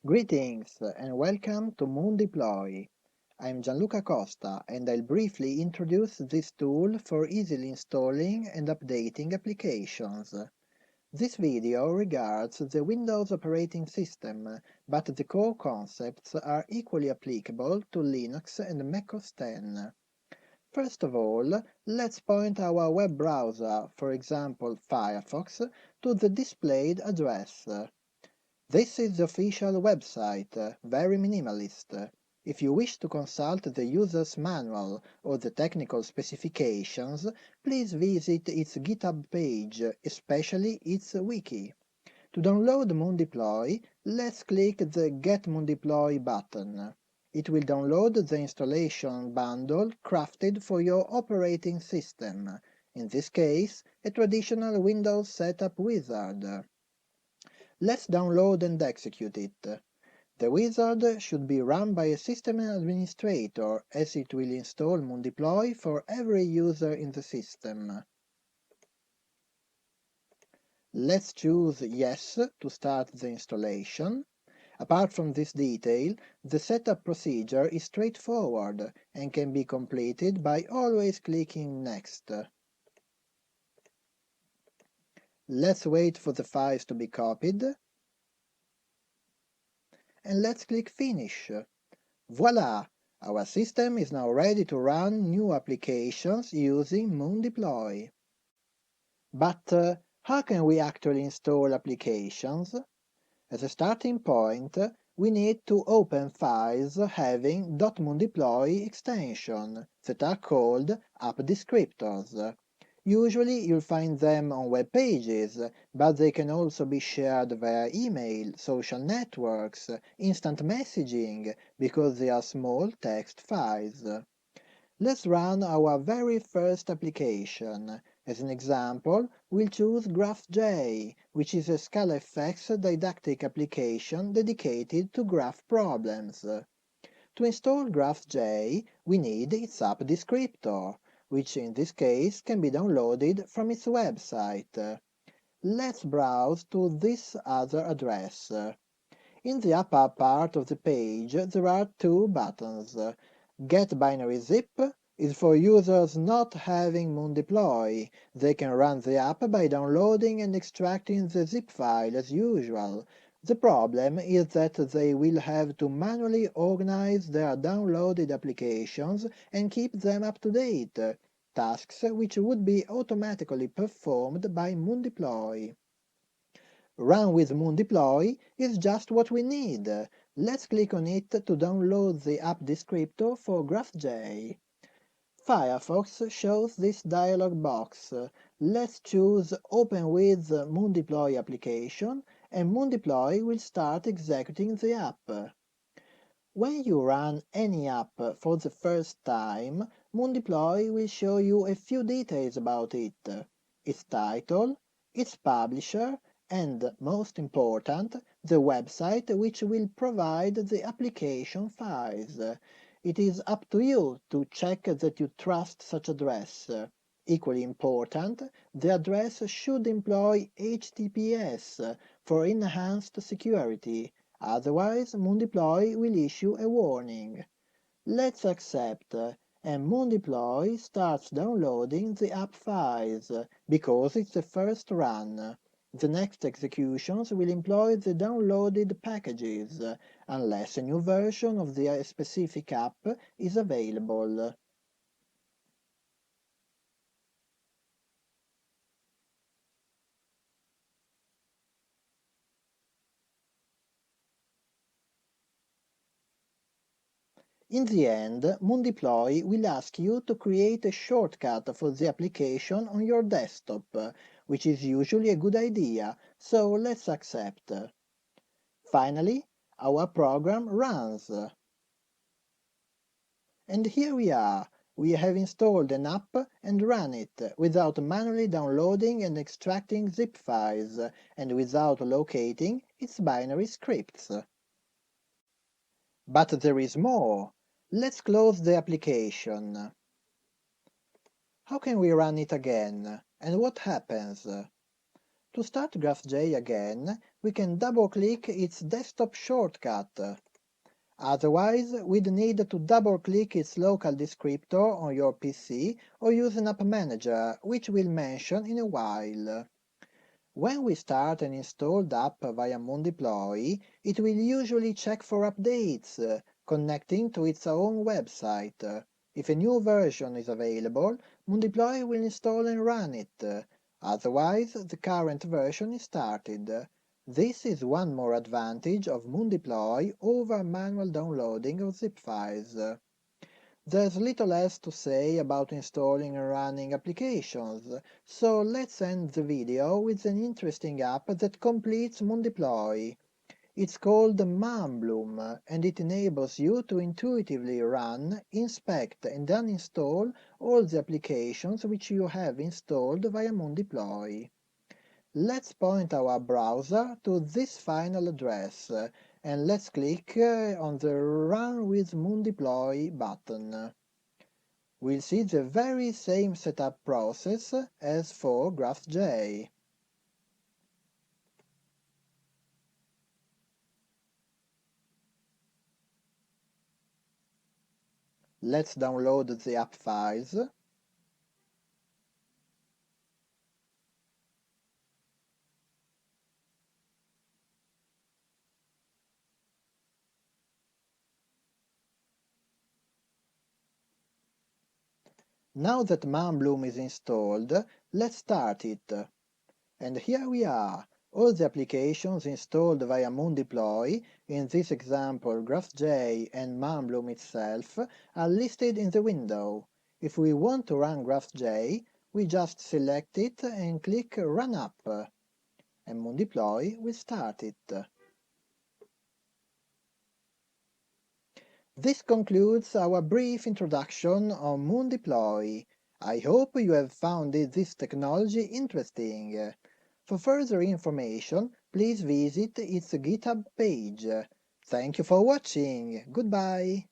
Greetings and welcome to MoonDeploy. I'm Gianluca Costa and I'll briefly introduce this tool for easily installing and updating applications. This video regards the Windows operating system, but the core concepts are equally applicable to Linux and macOS 10. First of all, let's point our web browser, for example Firefox, to the displayed address. This is the official website, very minimalist. If you wish to consult the user's manual or the technical specifications, please visit its GitHub page, especially its wiki. To download MoonDeploy, let's click the Get MoonDeploy button. It will download the installation bundle crafted for your operating system, in this case, a traditional Windows setup wizard. Let's download and execute it. The wizard should be run by a system administrator, as it will install MoonDeploy for every user in the system. Let's choose Yes to start the installation. Apart from this detail, the setup procedure is straightforward and can be completed by always clicking Next. Let's wait for the files to be copied, and let's click Finish. Voila! Our system is now ready to run new applications using MoonDeploy. But how can we actually install applications? As a starting point, we need to open files having .moondeploy extension that are called app descriptors. Usually you'll find them on web pages, but they can also be shared via email, social networks, instant messaging, because they are small text files. Let's run our very first application. As an example, we'll choose GraphJ, which is a ScalaFX didactic application dedicated to graph problems. To install GraphJ, we need its app descriptor, which in this case can be downloaded from its website. Let's browse to this other address. In the upper part of the page there are two buttons. Get Binary Zip is for users not having MoonDeploy. They can run the app by downloading and extracting the zip file as usual. The problem is that they will have to manually organize their downloaded applications and keep them up to date, tasks which would be automatically performed by MoonDeploy. Run with MoonDeploy is just what we need. Let's click on it to download the app descriptor for GraphJ. Firefox shows this dialog box. Let's choose Open with MoonDeploy application, and MoonDeploy will start executing the app. When you run any app for the first time, MoonDeploy will show you a few details about it: its title, its publisher, and, most important, the website which will provide the application files. It is up to you to check that you trust such address. Equally important, the address should employ HTTPS for enhanced security. Otherwise, MoonDeploy will issue a warning. Let's accept, and MoonDeploy starts downloading the app files, because it's the first run. The next executions will employ the downloaded packages, unless a new version of the specific app is available. In the end, MoonDeploy will ask you to create a shortcut for the application on your desktop, which is usually a good idea, so let's accept. Finally, our program runs. And here we are. We have installed an app and run it, without manually downloading and extracting zip files, and without locating its binary scripts. But there is more. Let's close the application. How can we run it again? And what happens? To start GraphJ again, we can double-click its desktop shortcut. Otherwise, we'd need to double-click its local descriptor on your PC or use an app manager, which we'll mention in a while. When we start an installed app via MoonDeploy, it will usually check for updates, connecting to its own website. If a new version is available, MoonDeploy will install and run it. Otherwise, the current version is started. This is one more advantage of MoonDeploy over manual downloading of zip files. There's little else to say about installing and running applications, so let's end the video with an interesting app that completes MoonDeploy. It's called MoonBloom, and it enables you to intuitively run, inspect and uninstall all the applications which you have installed via MoonDeploy. Let's point our browser to this final address, and let's click on the Run with MoonDeploy button. We'll see the very same setup process as for GraphJ. Let's download the app files. Now that MoonBloom is installed, let's start it. And here we are. All the applications installed via MoonDeploy, in this example GraphJ and MoonBloom itself, are listed in the window. If we want to run GraphJ, we just select it and click Run App, and MoonDeploy will start it. This concludes our brief introduction on MoonDeploy. I hope you have found this technology interesting. For further information, please visit its GitHub page. Thank you for watching. Goodbye.